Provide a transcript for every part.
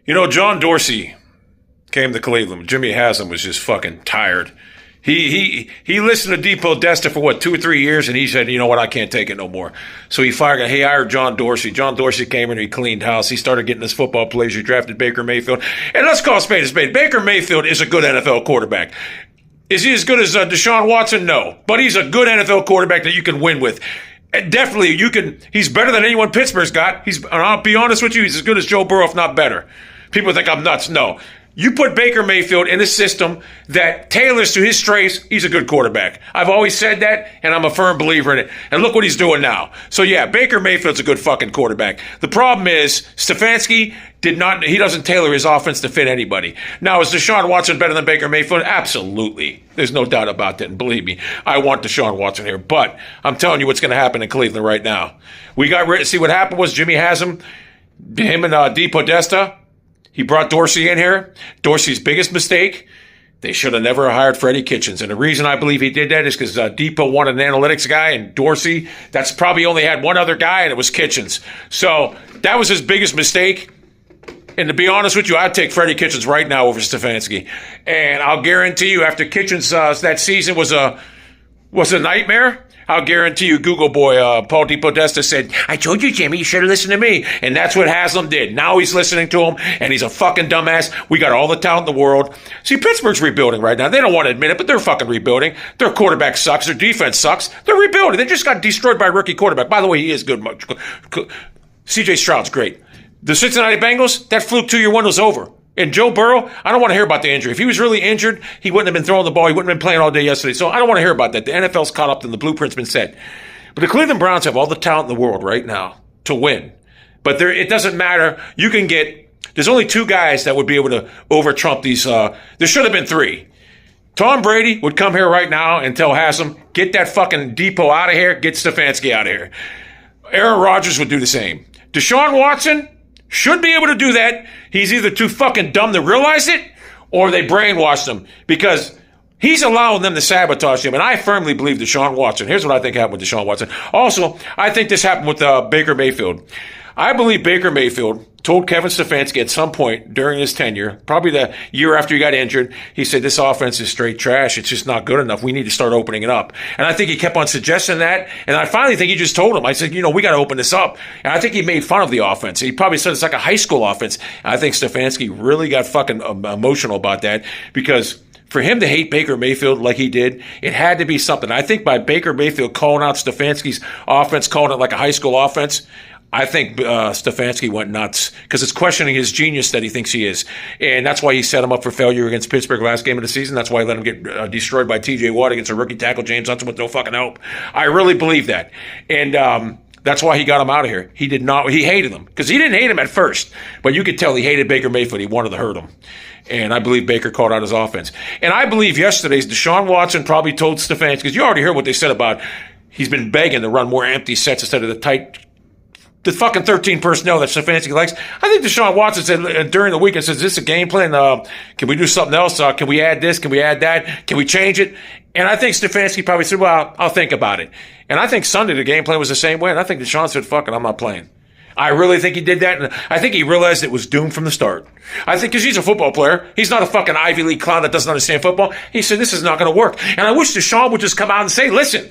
You know, John Dorsey came to Cleveland. Jimmy Haslam was just fucking tired. He listened to Depodesta for 2 or 3 years, and he said, you know what, I can't take it no more. So he hired John Dorsey. John Dorsey came in and he cleaned house. He started getting his football players. He drafted Baker Mayfield. And let's call a spade a spade. Baker Mayfield is a good NFL quarterback. Is he as good as Deshaun Watson? No. But he's a good NFL quarterback that you can win with. And definitely, he's better than anyone Pittsburgh's got. And I'll be honest with you, he's as good as Joe Burrow, if not better. People think I'm nuts. No. You put Baker Mayfield in a system that tailors to his strengths, he's a good quarterback. I've always said that, and I'm a firm believer in it. And look what he's doing now. So yeah, Baker Mayfield's a good fucking quarterback. The problem is, Stefanski he doesn't tailor his offense to fit anybody. Now, is Deshaun Watson better than Baker Mayfield? Absolutely. There's no doubt about that. And believe me, I want Deshaun Watson here. But I'm telling you what's going to happen in Cleveland right now. See what happened was Jimmy Haslam, him and Depodesta, he brought Dorsey in here. Dorsey's biggest mistake, they should have never hired Freddie Kitchens. And the reason I believe he did that is because Depot wanted an analytics guy, and Dorsey, that's probably only had one other guy, and it was Kitchens. So that was his biggest mistake. And to be honest with you, I'd take Freddie Kitchens right now over Stefanski. And I'll guarantee you, after Kitchens that season was a nightmare, I'll guarantee you, Google boy Paul Depodesta said, I told you, Jimmy, you should have listened to me. And that's what Haslam did. Now he's listening to him, and he's a fucking dumbass. We got all the talent in the world. See, Pittsburgh's rebuilding right now. They don't want to admit it, but they're fucking rebuilding. Their quarterback sucks. Their defense sucks. They're rebuilding. They just got destroyed by a rookie quarterback. By the way, he is good. C.J. Stroud's great. The Cincinnati Bengals, that fluke 2-year window's over. And Joe Burrow, I don't want to hear about the injury. If he was really injured, he wouldn't have been throwing the ball. He wouldn't have been playing all day yesterday. So I don't want to hear about that. The NFL's caught up and the blueprint's been set. But the Cleveland Browns have all the talent in the world right now to win. But it doesn't matter. There's only 2 guys that would be able to over-trump these. There should have been 3. Tom Brady would come here right now and tell Haslam, get that fucking Depot out of here, get Stefanski out of here. Aaron Rodgers would do the same. Deshaun Watson should be able to do that. He's either too fucking dumb to realize it, or they brainwashed him, because he's allowing them to sabotage him. And I firmly believe Deshaun Watson. Here's what I think happened with Deshaun Watson. Also, I think this happened with Baker Mayfield. I believe Baker Mayfield told Kevin Stefanski at some point during his tenure, probably the year after he got injured, he said, this offense is straight trash. It's just not good enough. We need to start opening it up. And I think he kept on suggesting that. And I finally think he just told him, I said, we got to open this up. And I think he made fun of the offense. He probably said it's like a high school offense. And I think Stefanski really got fucking emotional about that, because for him to hate Baker Mayfield like he did, it had to be something. I think by Baker Mayfield calling out Stefanski's offense, calling it like a high school offense, I think Stefanski went nuts, because it's questioning his genius that he thinks he is. And that's why he set him up for failure against Pittsburgh last game of the season. That's why he let him get destroyed by T.J. Watt against a rookie tackle, James Hudson, with no fucking help. I really believe that. And that's why he got him out of here. He hated him, because he didn't hate him at first, but you could tell he hated Baker Mayfield. He wanted to hurt him. And I believe Baker called out his offense. And I believe yesterday's Deshaun Watson probably told Stefanski, because you already heard what they said about he's been begging to run more empty sets instead of the fucking 13 personnel that Stefanski likes. I think Deshaun Watson said during the weekend, says, is this a game plan? Can we do something else? Can we add this? Can we add that? Can we change it? And I think Stefanski probably said, well, I'll think about it. And I think Sunday the game plan was the same way. And I think Deshaun said, fuck it, I'm not playing. I really think he did that. And I think he realized it was doomed from the start. I think because he's a football player. He's not a fucking Ivy League clown that doesn't understand football. He said, this is not going to work. And I wish Deshaun would just come out and say, listen,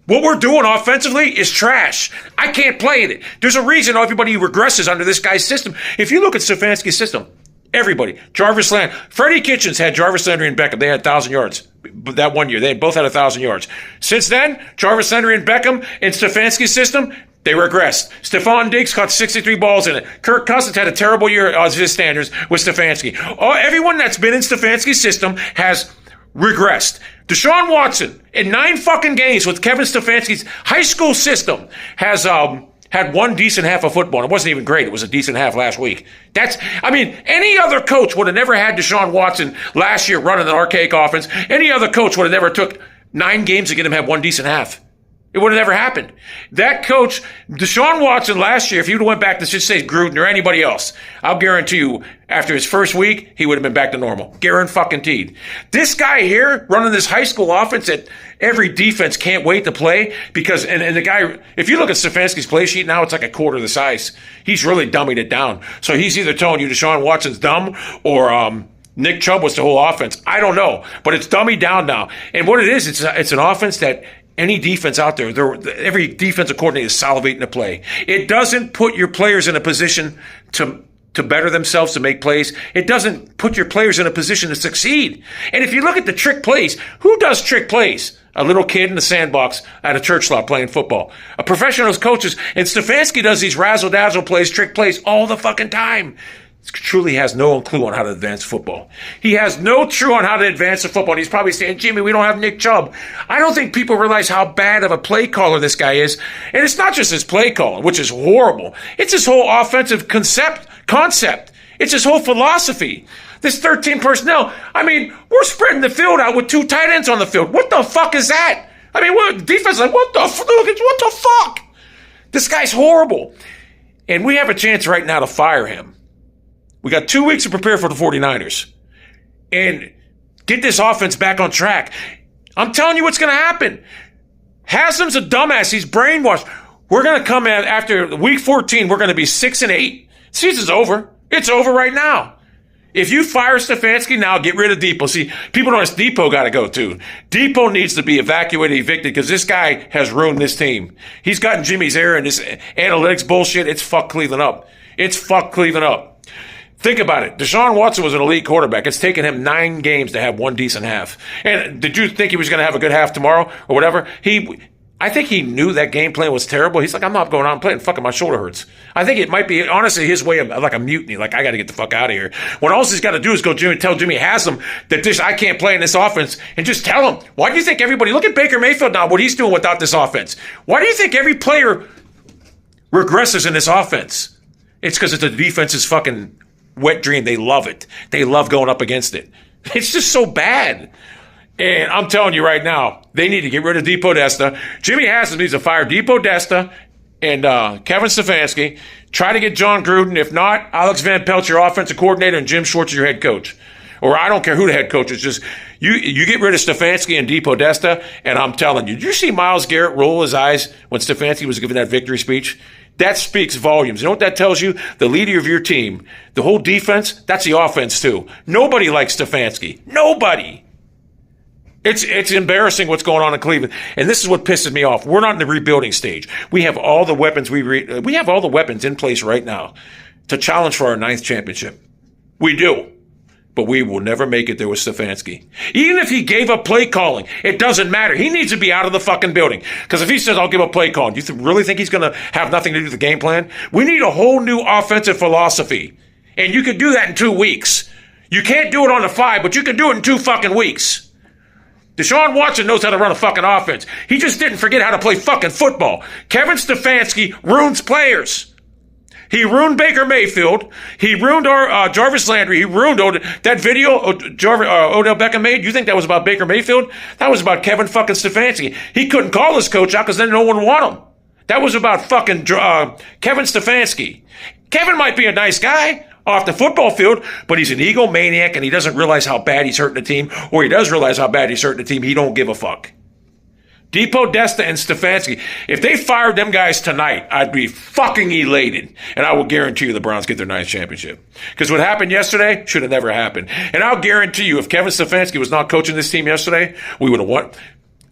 what we're doing offensively is trash. I can't play in it. There's a reason everybody regresses under this guy's system. If you look at Stefanski's system, everybody, Jarvis Landry, Freddie Kitchens had Jarvis Landry and Beckham. They had 1,000 yards that one year. They both had 1,000 yards. Since then, Jarvis Landry and Beckham in Stefanski's system, they regressed. Stephon Diggs caught 63 balls in it. Kirk Cousins had a terrible year as his standards with Stefanski. Everyone that's been in Stefanski's system has regressed. Deshaun Watson, in 9 fucking games with Kevin Stefanski's high school system, has had one decent half of football. It wasn't even great. It was a decent half last week. Any other coach would have never had Deshaun Watson last year running an archaic offense. Any other coach would have never took 9 games to get him to have one decent half. It would have never happened. That coach, Deshaun Watson, last year, if he would have went back to just say Gruden or anybody else, I'll guarantee you, after his first week, he would have been back to normal. Guaranteed. This guy here, running this high school offense that every defense can't wait to play, because, and the guy, if you look at Stefanski's play sheet now, it's like a quarter the size. He's really dummied it down. So he's either telling you Deshaun Watson's dumb, or Nick Chubb was the whole offense. I don't know, but it's dummied down now. And what it is, it's an offense that any defense out there, every defensive coordinator is salivating to play. It doesn't put your players in a position to better themselves, to make plays. It doesn't put your players in a position to succeed. And if you look at the trick plays, who does trick plays? A little kid in the sandbox at a church lot playing football. A professional coaches. And Stefanski does these razzle-dazzle plays, trick plays all the fucking time. Truly has no clue on how to advance football. He has no clue on how to advance the football. And he's probably saying, Jimmy, we don't have Nick Chubb. I don't think people realize how bad of a play caller this guy is. And it's not just his play calling, which is horrible. It's his whole offensive concept. It's his whole philosophy. This 13 personnel. I mean, we're spreading the field out with 2 tight ends on the field. What the fuck is that? I mean, what defense? Like, what the fuck? This guy's horrible. And we have a chance right now to fire him. We got 2 weeks to prepare for the 49ers and get this offense back on track. I'm telling you what's going to happen. Haslam's a dumbass. He's brainwashed. We're going to come in after week 14. We're going to be 6-8. Season's over. It's over right now. If you fire Stefanski now, get rid of Depot. See, people don't know Depot got to go too. Depot needs to be evacuated, evicted, because this guy has ruined this team. He's gotten Jimmy's error and this analytics bullshit. It's fucked Cleveland up. Think about it. Deshaun Watson was an elite quarterback. It's taken him 9 games to have one decent half. And did you think he was going to have a good half tomorrow or whatever? I think he knew that game plan was terrible. He's like, I'm not going out and playing. Fucking my shoulder hurts. I think it might be, honestly, his way of like a mutiny. Like, I got to get the fuck out of here. When all he's got to do is go tell Jimmy Haslam that I can't play in this offense, and just tell him. Why do you think everybody, look at Baker Mayfield now, what he's doing without this offense. Why do you think every player regresses in this offense? It's because it's the defense's fucking wet dream. They love it. They love going up against it. It's just so bad. And I'm telling you right now, they need to get rid of Depodesta. Jimmy Haslam needs to fire Depodesta and Kevin Stefanski. Try to get John Gruden. If not, Alex Van Pelt's your offensive coordinator and Jim Schwartz your head coach. Or I don't care who the head coach is. Just you get rid of Stefanski and Depodesta, and I'm telling you, did you see Myles Garrett roll his eyes when Stefanski was giving that victory speech? That speaks volumes. You know what that tells you? The leader of your team, the whole defense, that's the offense too. Nobody likes Stefanski. Nobody. It's embarrassing what's going on in Cleveland, and this is what pisses me off. We're not in the rebuilding stage. We have all the weapons we have all the weapons in place right now to challenge for our 9th championship. We do. But we will never make it there with Stefanski. Even if he gave up play calling, it doesn't matter. He needs to be out of the fucking building. Because if he says, I'll give up play calling, do you really think he's going to have nothing to do with the game plan? We need a whole new offensive philosophy. And you can do that in 2 weeks. You can't do it on the 5, but you can do it in 2 fucking weeks. Deshaun Watson knows how to run a fucking offense. He just didn't forget how to play fucking football. Kevin Stefanski ruins players. He ruined Baker Mayfield. He ruined Jarvis Landry. He ruined that video Odell Beckham made. You think that was about Baker Mayfield? That was about Kevin fucking Stefanski. He couldn't call his coach out because then no one would want him. That was about fucking Kevin Stefanski. Kevin might be a nice guy off the football field, but he's an egomaniac and he doesn't realize how bad he's hurting the team, or he does realize how bad he's hurting the team. He don't give a fuck. Depodesta and Stefanski, if they fired them guys tonight, I'd be fucking elated. And I will guarantee you the Browns get their 9th championship. Because what happened yesterday should have never happened. And I'll guarantee you, if Kevin Stefanski was not coaching this team yesterday, we would have won.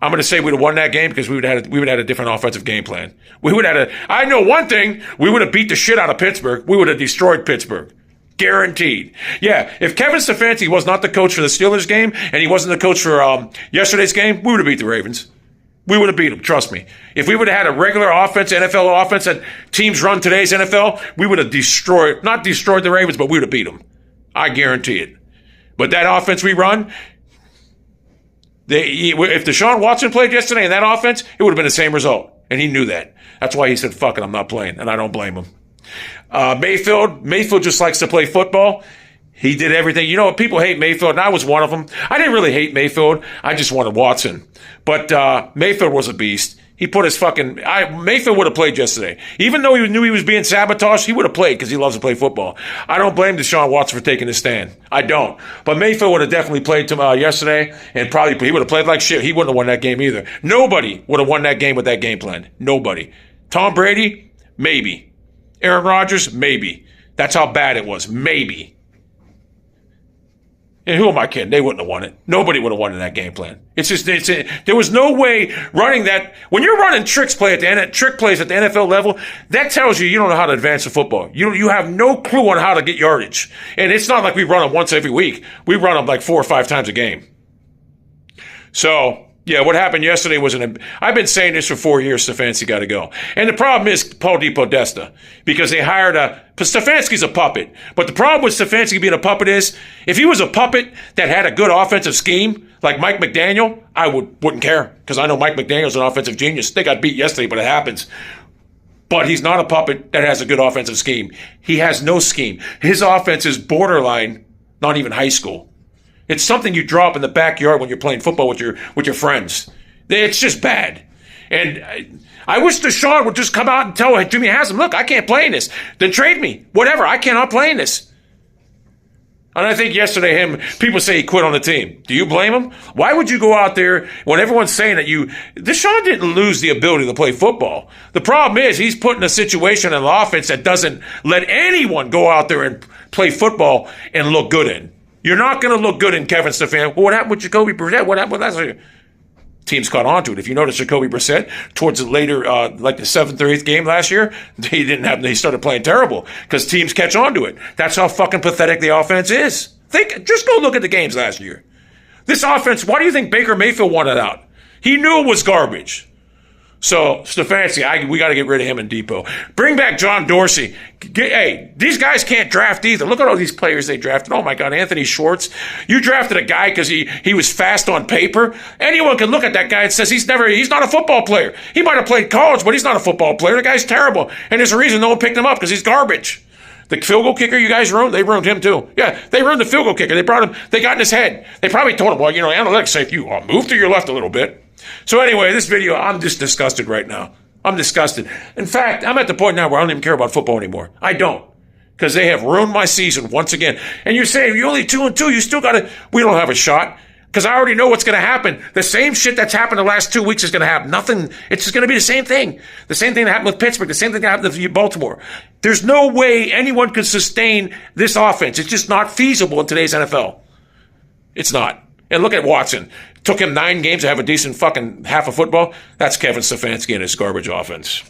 I'm going to say we'd have won that game because we would have had a different offensive game plan. I know one thing, we would have beat the shit out of Pittsburgh. We would have destroyed Pittsburgh. Guaranteed. Yeah, if Kevin Stefanski was not the coach for the Steelers game and he wasn't the coach for yesterday's game, we would have beat the Ravens. We would have beat them, trust me. If we would have had a regular offense, NFL offense that teams run today's NFL, we would have not destroyed the Ravens, but we would have beat them. I guarantee it. But that offense we run, if Deshaun Watson played yesterday in that offense, it would have been the same result. And he knew that. That's why he said, fuck it, I'm not playing. And I don't blame him. Mayfield just likes to play football. He did everything. You know, people hate Mayfield, and I was one of them. I didn't really hate Mayfield. I just wanted Watson. But Mayfield was a beast. He put his fucking... Mayfield would have played yesterday. Even though he knew he was being sabotaged, he would have played because he loves to play football. I don't blame Deshaun Watson for taking his stand. I don't. But Mayfield would have definitely played yesterday, and probably he would have played like shit. He wouldn't have won that game either. Nobody would have won that game with that game plan. Nobody. Tom Brady? Maybe. Aaron Rodgers? Maybe. That's how bad it was. Maybe. And who am I kidding? They wouldn't have won it. Nobody would have won in that game plan. There was no way running that. When you're running trick plays at the NFL level, that tells you don't know how to advance the football. You have no clue on how to get yardage. And it's not like we run them once every week. We run them like 4 or 5 times a game. So, yeah, what happened yesterday was I've been saying this for 4 years, Stefanski got to go. And the problem is Paul Depodesta, because they hired Stefanski's a puppet. But the problem with Stefanski being a puppet is, if he was a puppet that had a good offensive scheme, like Mike McDaniel, I wouldn't care, because I know Mike McDaniel's an offensive genius. They got beat yesterday, but it happens. But he's not a puppet that has a good offensive scheme. He has no scheme. His offense is borderline, not even high school. It's something you draw up in the backyard when you're playing football with your friends. It's just bad. And I wish Deshaun would just come out and tell Jimmy Haslam, look, I can't play in this. Then trade me. Whatever. I cannot play in this. And I think yesterday people say he quit on the team. Do you blame him? Why would you go out there when everyone's saying that Deshaun didn't lose the ability to play football. The problem is he's put in a situation in the offense that doesn't let anyone go out there and play football and look good in. You're not going to look good in Kevin Stefanski. Well, what happened with Jacoby Brissett? What happened with that? Teams caught on to it. If you notice, Jacoby Brissett, towards the later, like the 7th or 8th game last year, he started playing terrible because teams catch on to it. That's how fucking pathetic the offense is. Just go look at the games last year. This offense, why do you think Baker Mayfield wanted out? He knew it was garbage. So, Stefanski, we got to get rid of him and Depot. Bring back John Dorsey. Hey, these guys can't draft either. Look at all these players they drafted. Oh, my God, Anthony Schwartz. You drafted a guy because he was fast on paper. Anyone can look at that guy and says he's not a football player. He might have played college, but he's not a football player. The guy's terrible. And there's a reason no one picked him up, because he's garbage. The field goal kicker you guys ruined, they ruined him too. Yeah, they ruined the field goal kicker. They got in his head. They probably told him, well, analytics say if you move to your left a little bit. So anyway, this video, I'm just disgusted right now. I'm disgusted. In fact, I'm at the point now where I don't even care about football anymore. I don't. Because they have ruined my season once again. And you're saying, you're only 2-2, you still we don't have a shot. Because I already know what's going to happen. The same shit that's happened the last 2 weeks is going to happen. Nothing, it's just going to be the same thing. The same thing that happened with Pittsburgh, the same thing that happened with Baltimore. There's no way anyone could sustain this offense. It's just not feasible in today's NFL. It's not. And look at Watson. Took him 9 games to have a decent fucking half of football. That's Kevin Stefanski and his garbage offense.